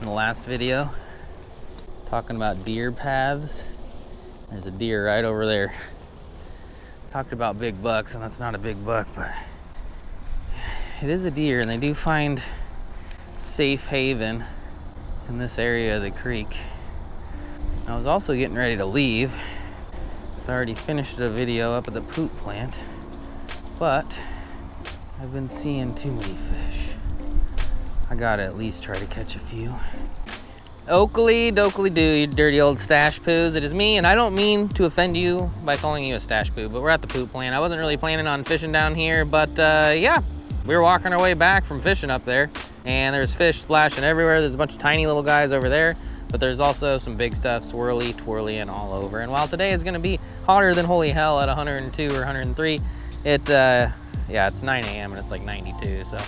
in the last video. I was talking about deer paths. There's a deer right over there. Talked about big bucks, and that's not a big buck, but it is a deer, and they do find safe haven in this area of the creek. I was also getting ready to leave, so I already finished a video up at the poop plant, but I've been seeing too many fish. I gotta at least try to catch a few. Oakley dokley do, you dirty old stash poos. It is me, and I don't mean to offend you by calling you a stash poo, but we're at the poop plant. I wasn't really planning on fishing down here, but yeah, we were walking our way back from fishing up there, and there's fish splashing everywhere. There's a bunch of tiny little guys over there, but there's also some big stuff swirly, twirly, and all over. And while today is gonna be hotter than holy hell at 102 or 103, yeah, it's 9 a.m. and it's like 92, so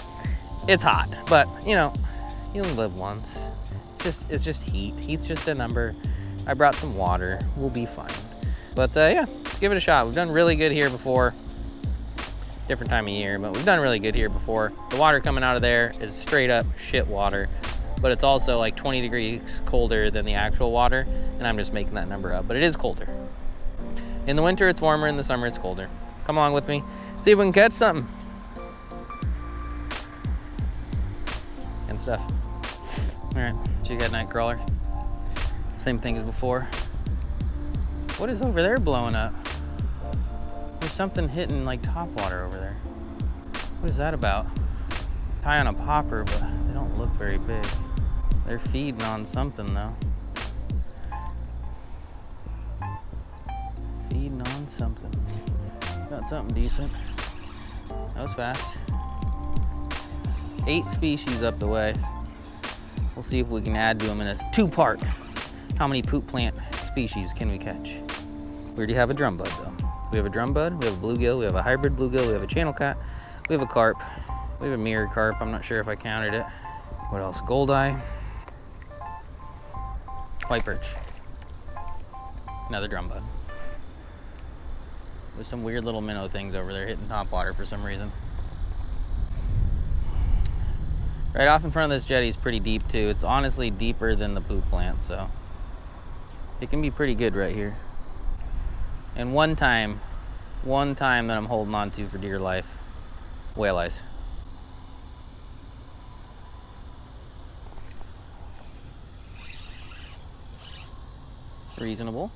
it's hot. But you know, you only live once. It's just heat. Heat's just a number. I brought some water. We'll be fine. But yeah, let's give it a shot. We've done really good here before. Different time of year, but we've done really good here before. The water coming out of there is straight up shit water, but it's also like 20 degrees colder than the actual water, and I'm just making that number up, but it is colder. In the winter, it's warmer. In the summer, it's colder. Come along with me. See if we can catch something. And stuff. All right, jig head night crawler. Same thing as before. What is over there blowing up? There's something hitting like top water over there. What is that about? Tie on a popper, but they don't look very big. They're feeding on something though. Feeding on something. Got something decent. That was fast. 8 species up the way. We'll see if we can add to them in a 2-part. How many poop plant species can we catch? We already have a drum bud though. We have a drum bud, we have a bluegill, we have a hybrid bluegill, we have a channel cat, we have a carp, we have a mirror carp. I'm not sure if I counted it. What else? Goldeye, white perch, another drum bud. There's some weird little minnow things over there hitting top water for some reason. Right off in front of this jetty is pretty deep too. It's honestly deeper than the poop plant, so it can be pretty good right here. And one time that I'm holding on to for dear life, whale eyes. Reasonable.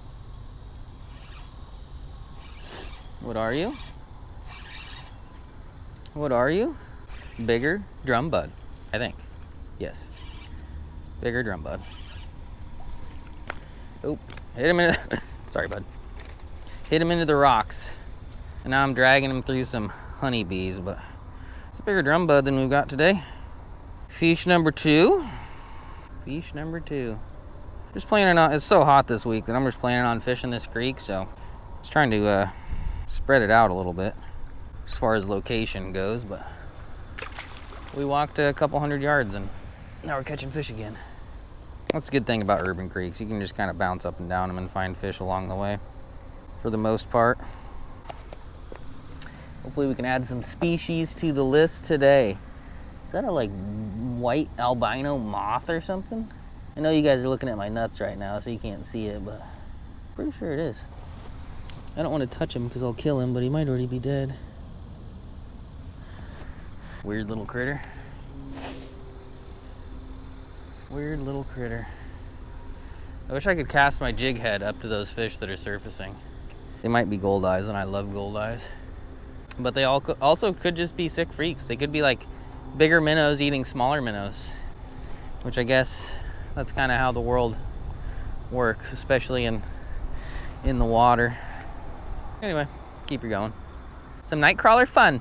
What are you? What are you? Bigger drum bud, I think. Yes. Bigger drum bud. Oh, hit him in sorry, bud. Hit him into the rocks. And now I'm dragging him through some honeybees, but it's a bigger drum bud than we've got today. Fish number 2. Fish number 2. Just planning on, it's so hot this week that I'm just planning on fishing this creek, so just trying to spread it out a little bit as far as location goes, but we walked a couple hundred yards and now we're catching fish again. That's a good thing about urban creeks. You can just kind of bounce up and down them and find fish along the way for the most part. Hopefully we can add some species to the list today. Is that a like white albino moth or something? I know you guys are looking at my nuts right now, so you can't see it, but I'm pretty sure it is. I don't want to touch him because I'll kill him, but he might already be dead. Weird little critter. Weird little critter. I wish I could cast my jig head up to those fish that are surfacing. They might be gold eyes, and I love gold eyes. But they also could just be sick freaks. They could be like bigger minnows eating smaller minnows, which I guess that's kind of how the world works, especially in the water. Anyway, keep her going. Some night crawler fun.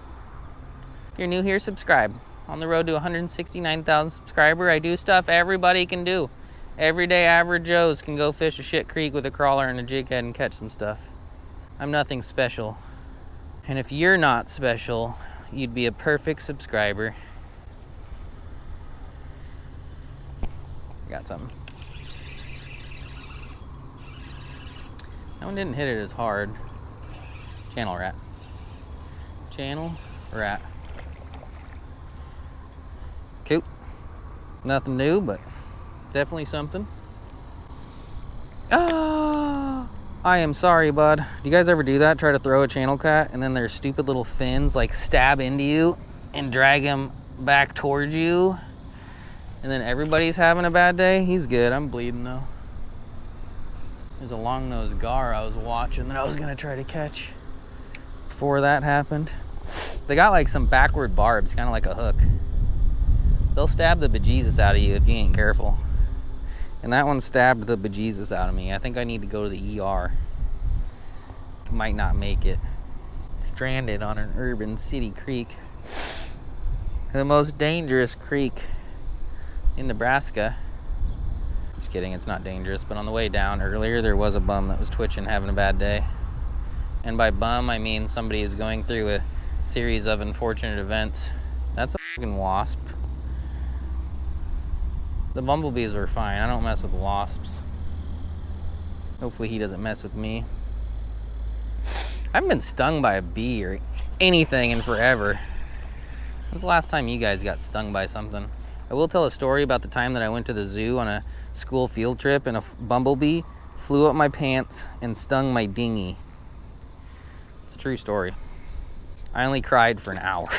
If you're new here, subscribe. On the road to 169,000 subscribers, I do stuff everybody can do. Everyday average Joes can go fish a shit creek with a crawler and a jig head and catch some stuff. I'm nothing special. And if you're not special, you'd be a perfect subscriber. Got something. That one didn't hit it as hard. Channel rat. Channel rat. Cool. Nothing new, but Definitely something. Ah, I am sorry, bud. Do you guys ever do that? Try to throw a channel cat and then their stupid little fins like stab into you and drag him back towards you, and then everybody's having a bad day? He's good. I'm bleeding though. There's a long-nosed gar I was watching that I was gonna try to catch before that happened. They got like some backward barbs, kind of like a hook. They'll stab the bejesus out of you if you ain't careful. And that one stabbed the bejesus out of me. I think I need to go to the ER. Might not make it. Stranded on an urban city creek. The most dangerous creek in Nebraska. Just kidding, it's not dangerous, but on the way down earlier there was a bum that was twitching, having a bad day. And by bum, I mean somebody is going through a series of unfortunate events. That's a fucking wasp. The bumblebees were fine. I don't mess with wasps. Hopefully he doesn't mess with me. I haven't been stung by a bee or anything in forever. When's the last time you guys got stung by something? I will tell a story about the time that I went to the zoo on a school field trip and a bumblebee flew up my pants and stung my dinghy. It's a true story. I only cried for an hour.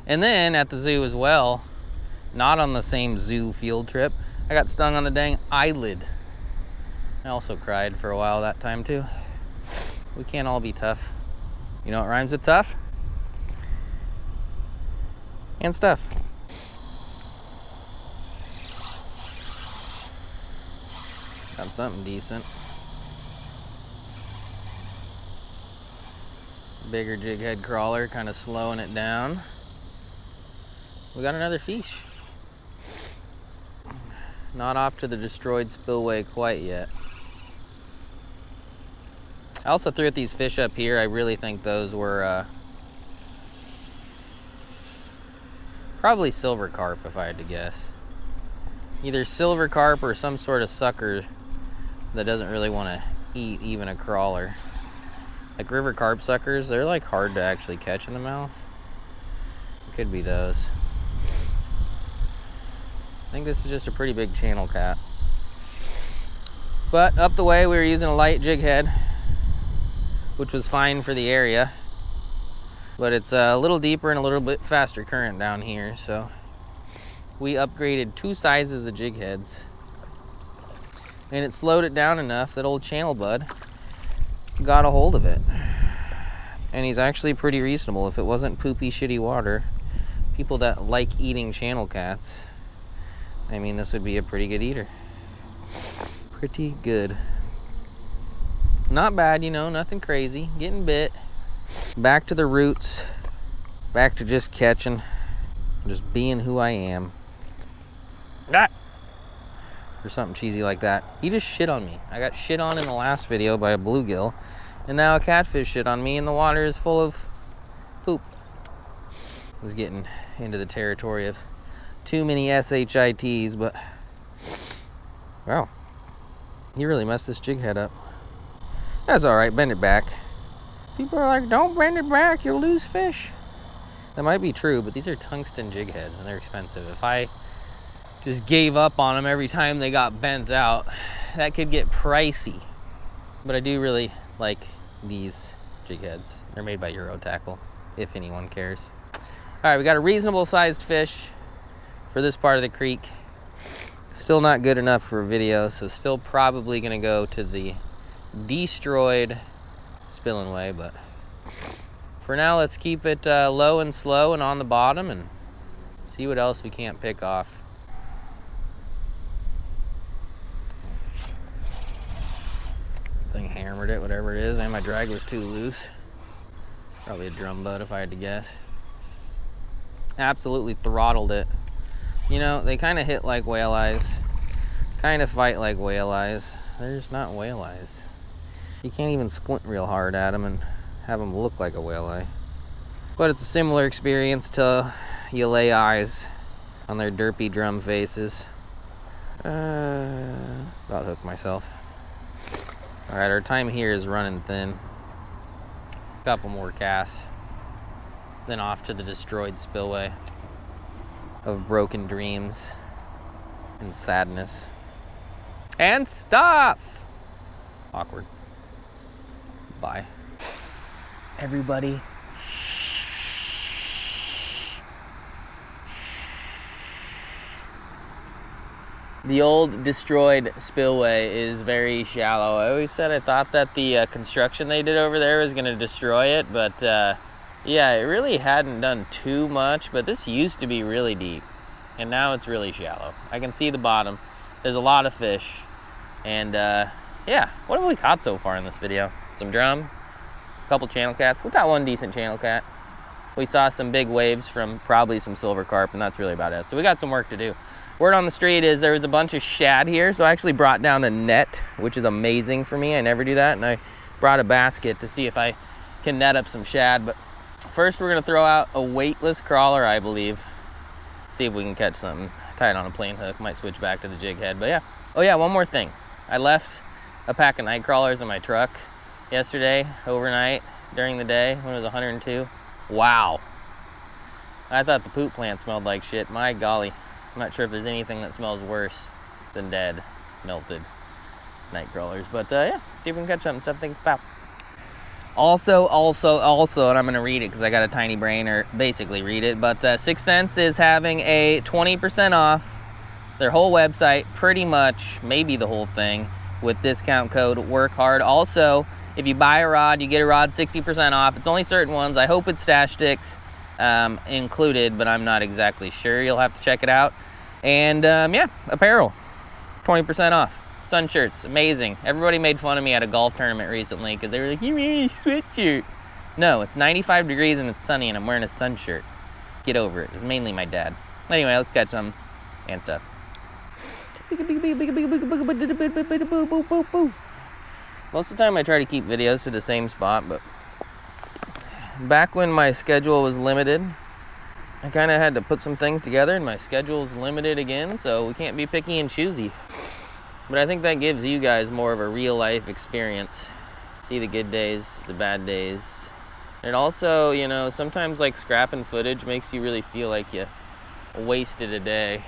And then at the zoo as well, not on the same zoo field trip, I got stung on the dang eyelid. I also cried for a while that time too. We can't all be tough. You know what rhymes with tough? And stuff. Got something decent. Bigger jig head crawler, kind of slowing it down. We got another fish. Not off to the destroyed spillway quite yet. I also threw at these fish up here. I really think those were probably silver carp if I had to guess. Either silver carp or some sort of sucker that doesn't really want to eat even a crawler. Like river carp suckers, they're like hard to actually catch in the mouth. It could be those. I think this is just a pretty big channel cat. But up the way we were using a light jig head, which was fine for the area. But it's a little deeper and a little bit faster current down here, so we upgraded 2 sizes of jig heads. And it slowed it down enough that old channel bud got a hold of it. And he's actually pretty reasonable. If it wasn't poopy shitty water, people that like eating channel cats, I mean, this would be a pretty good eater. Pretty good. Not bad, you know, nothing crazy. Getting bit. Back to the roots. Back to just catching. Just being who I am. Ah! Or something cheesy like that. He just shit on me. I got shit on in the last video by a bluegill. And now a catfish shit on me and the water is full of poop. I was getting into the territory of too many SHITs, but wow, you really messed this jig head up. That's all right, bend it back. People are like, don't bend it back, you'll lose fish. That might be true, but these are tungsten jig heads and they're expensive. If I just gave up on them every time they got bent out, that could get pricey. But I do really like these jig heads. They're made by Euro Tackle, if anyone cares. All right, we got a reasonable sized fish for this part of the creek. Still not good enough for a video, so still probably gonna go to the destroyed Spillway, but for now let's keep it low and slow and on the bottom and see what else we can't pick off. Thing hammered it, whatever it is, and my drag was too loose. Probably a drum butt if I had to guess. Absolutely throttled it. You know, they kind of hit like whale eyes, kind of fight like whale eyes. They're just not whale eyes. You can't even squint real hard at them and have them look like a whale eye. But it's a similar experience till you lay eyes on their derpy drum faces. About hooked myself. All right, our time here is running thin. Couple more casts, then off to the destroyed spillway of broken dreams. and sadness. And stop! Awkward. Bye. Everybody. The old destroyed spillway is very shallow. I always said I thought that the construction they did over there was going to destroy it, but yeah, it really hadn't done too much, but this used to be really deep, and now it's really shallow. I can see the bottom. There's a lot of fish, and yeah, what have we caught so far in this video? Some drum, a couple channel cats. We got one decent channel cat. We saw some big waves from probably some silver carp, and that's really about it. So we got some work to do. Word on the street is there was a bunch of shad here, so I actually brought down a net, which is amazing for me. I never do that, and I brought a basket to see if I can net up some shad. But first we're gonna throw out a weightless crawler, I believe. See if we can catch something. Tie it on a plain hook, might switch back to the jig head, but yeah. Oh yeah, one more thing. I left a pack of night crawlers in my truck yesterday, overnight, during the day, when it was 102. Wow. I thought the poop plant smelled like shit, my golly. I'm not sure if there's anything that smells worse than dead, melted night crawlers. But yeah, see if we can catch something, stuff things about. Also, and I'm gonna read it because I got a tiny brain, or basically read it, but 6th Sense is having a 20% off their whole website, pretty much, maybe the whole thing, with discount code WORKHARD. Also, if you buy a rod, you get a rod 60% off. It's only certain ones. I hope it's stash sticks included, but I'm not exactly sure. You'll have to check it out. And yeah, apparel, 20% off. Sun shirts, amazing. Everybody made fun of me at a golf tournament recently because they were like, "You wearing a sweatshirt?" No, it's 95 degrees and it's sunny and I'm wearing a sun shirt. Get over it. It's mainly my dad. Anyway, let's catch some and stuff. Most of the time I try to keep videos to the same spot, but back when my schedule was limited, I kind of had to put some things together, and my schedule's limited again, so we can't be picky and choosy. But I think that gives you guys more of a real life experience. See the good days, the bad days. And also, you know, sometimes like scrapping footage makes you really feel like you wasted a day.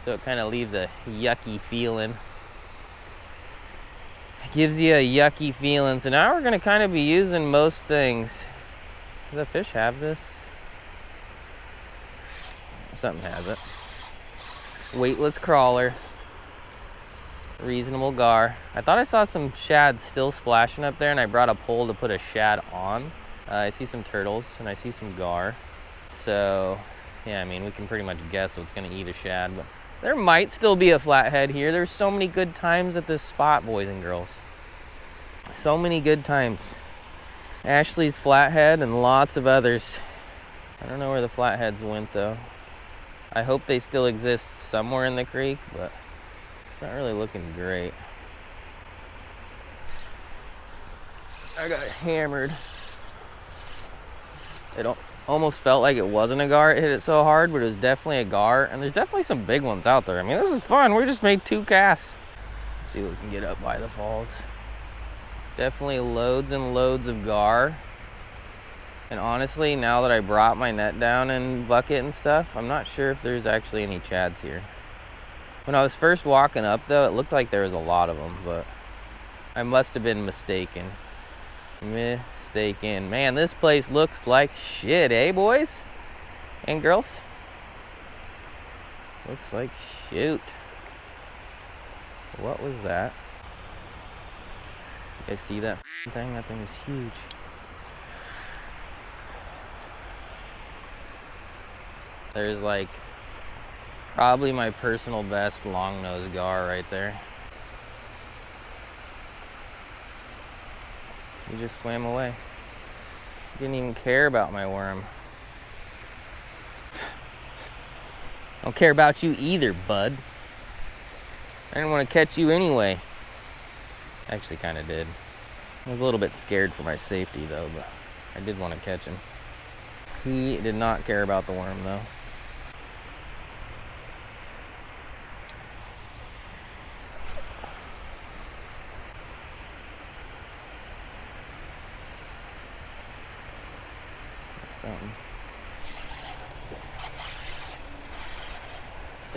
So it kind of leaves a yucky feeling. It gives you a yucky feeling. So now we're going to kind of be using most things. Does the fish have this? Something has it. Weightless crawler. Reasonable gar. I thought I saw some shad still splashing up there, and I brought a pole to put a shad on. I see some turtles and I see some gar. So yeah, I mean, we can pretty much guess what's gonna eat a shad, but there might still be a flathead here. There's so many good times at this spot, boys and girls. So many good times. Ashley's flathead and lots of others. I don't know where the flatheads went though. I hope they still exist somewhere in the creek, but it's not really looking great. I got hammered. It almost felt like it wasn't a gar. It hit it so hard, but it was definitely a gar. And there's definitely some big ones out there. I mean, this is fun. We just made 2 casts. Let's see what we can get up by the falls. Definitely loads and loads of gar. And honestly, now that I brought my net down and bucket and stuff, I'm not sure if there's actually any chads here. When I was first walking up though, it looked like there was a lot of them, but I must have been mistaken. Man, this place looks like shit, eh, boys and girls? Looks like shoot. What was that? You guys see that thing? That thing is huge. There's like probably my personal best long-nosed gar right there. He just swam away. Didn't even care about my worm. Don't care about you either, bud. I didn't want to catch you anyway. Actually, kind of did. I was a little bit scared for my safety though, but I did want to catch him. He did not care about the worm though.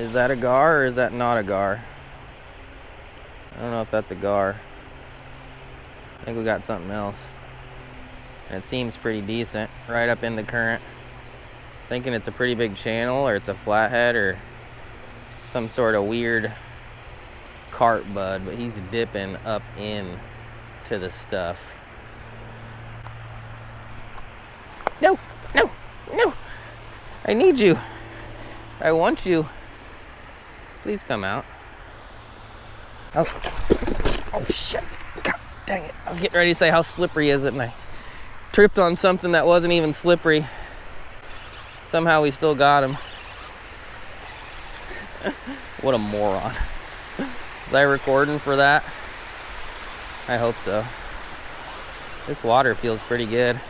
Is that a gar or is that not a gar? I don't know if that's a gar. I think we got something else. And it seems pretty decent, right up in the current. Thinking it's a pretty big channel, or it's a flathead, or some sort of weird carp bud, but he's dipping up in to the stuff. No, no, no. I need you. I want you. Please come out. Oh shit. God dang it. I was getting ready to say how slippery is it, and I tripped on something that wasn't even slippery. Somehow we still got him. What a moron. Was I recording for that? I hope so. This water feels pretty good.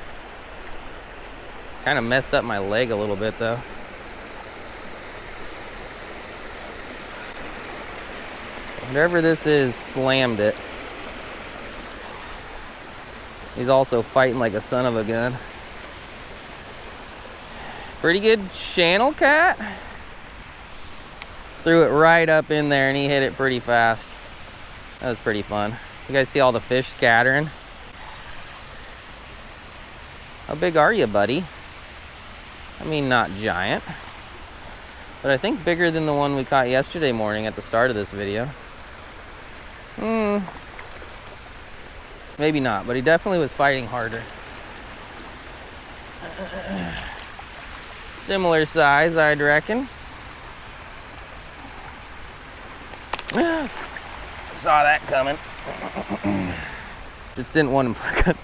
Kind of messed up my leg a little bit though. Whatever this is slammed it. He's also fighting like a son of a gun. Pretty good channel cat. Threw it right up in there and he hit it pretty fast. That was pretty fun. You guys see all the fish scattering? How big are you, buddy? I mean, not giant, but I think bigger than the one we caught yesterday morning at the start of this video. Maybe not, but he definitely was fighting harder. Similar size, I'd reckon. Saw that coming. Just didn't want him fucking.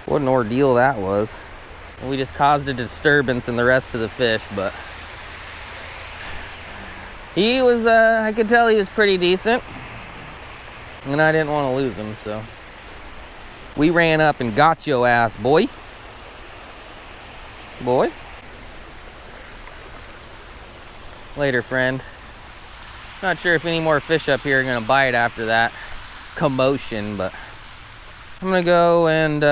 What an ordeal that was. We just caused a disturbance in the rest of the fish, but he was, I could tell he was pretty decent. And I didn't want to lose him, so we ran up and got your ass, boy. Boy. Later, friend. Not sure if any more fish up here are gonna bite after that commotion, but I'm gonna go and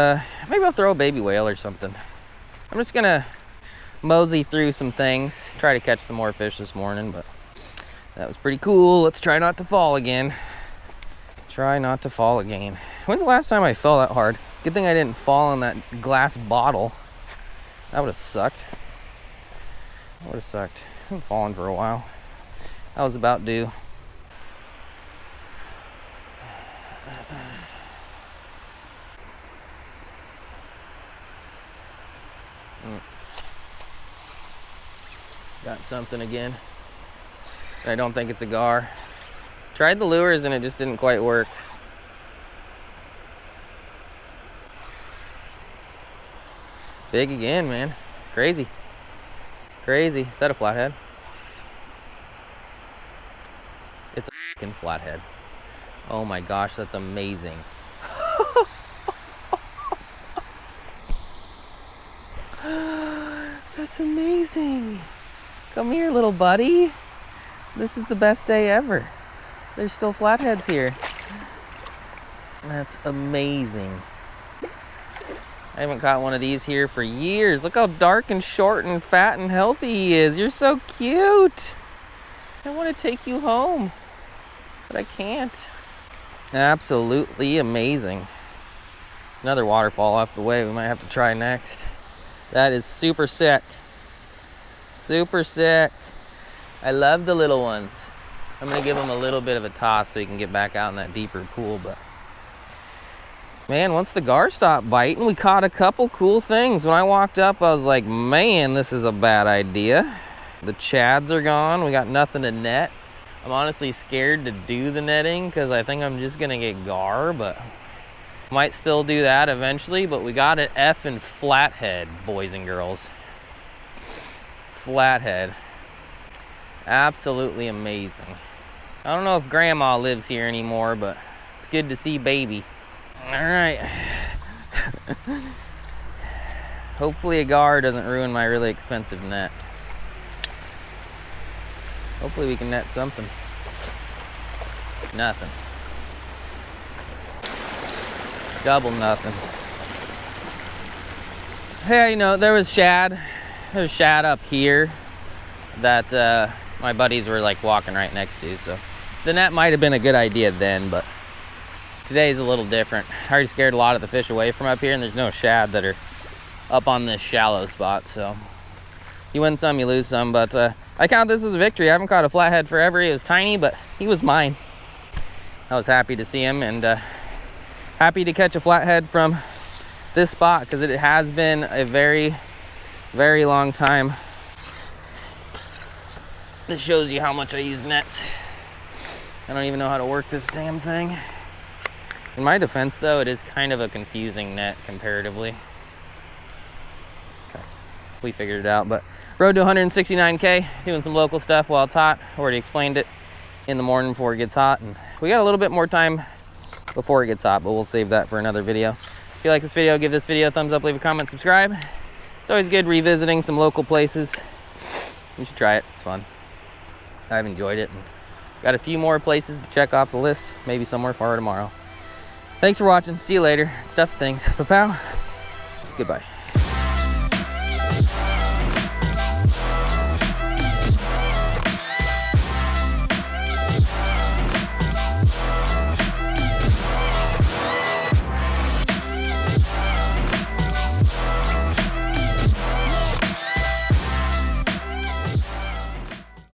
maybe I'll throw a baby whale or something. I'm just gonna mosey through some things, try to catch some more fish this morning, but that was pretty cool. Let's try not to fall again. Try not to fall again. When's the last time I fell that hard? Good thing I didn't fall in that glass bottle. That would have sucked. That would have sucked. I haven't fallen for a while. I was about due. Got something again. I don't think it's a gar. Tried the lures and it just didn't quite work. Big again, man. It's crazy. Crazy. Is that a flathead? It's a fucking flathead. Oh my gosh, that's amazing. That's amazing. Come here, little buddy. This is the best day ever. There's still flatheads here. That's amazing. I haven't caught one of these here for years. Look how dark and short and fat and healthy he is. You're so cute. I want to take you home, but I can't. Absolutely amazing. There's another waterfall off the way we might have to try next. That is super sick. Super sick. I love the little ones. I'm gonna give them a little bit of a toss so he can get back out in that deeper pool, but man, once the gar stopped biting, we caught a couple cool things. When I walked up, I was like, man, this is a bad idea. The chads are gone. We got nothing to net. I'm honestly scared to do the netting because I think I'm just gonna get gar, but might still do that eventually. But we got an effing flathead, boys and girls. Flathead. Absolutely amazing. I don't know if grandma lives here anymore, but it's good to see baby. All right. Hopefully a gar doesn't ruin my really expensive net. Hopefully we can net something. Nothing. Double nothing. Hey, you know, there was shad. there's shad up here that my buddies were like walking right next to, so the net might have been a good idea then, but today's a little different. I already scared a lot of the fish away from up here, and there's no shad that are up on this shallow spot, so you win some, you lose some, but I count this as a victory. I haven't caught a flathead forever. He was tiny, but he was mine. I was happy to see him, and happy to catch a flathead from this spot, because it has been a very, very long time. This shows you how much I use nets. I don't even know how to work this damn thing. In my defense, though, it is kind of a confusing net comparatively. Okay, we figured it out, but road to 169K, doing some local stuff while it's hot. Already explained it in the morning before it gets hot, and we got a little bit more time before it gets hot, but we'll save that for another video. If you like this video, give this video a thumbs up, leave a comment, subscribe. It's always good revisiting some local places. You should try it, it's fun. I've enjoyed it. Got a few more places to check off the list, maybe somewhere far tomorrow. Thanks for watching. See you later. Stuff things. Pa-pow. Goodbye.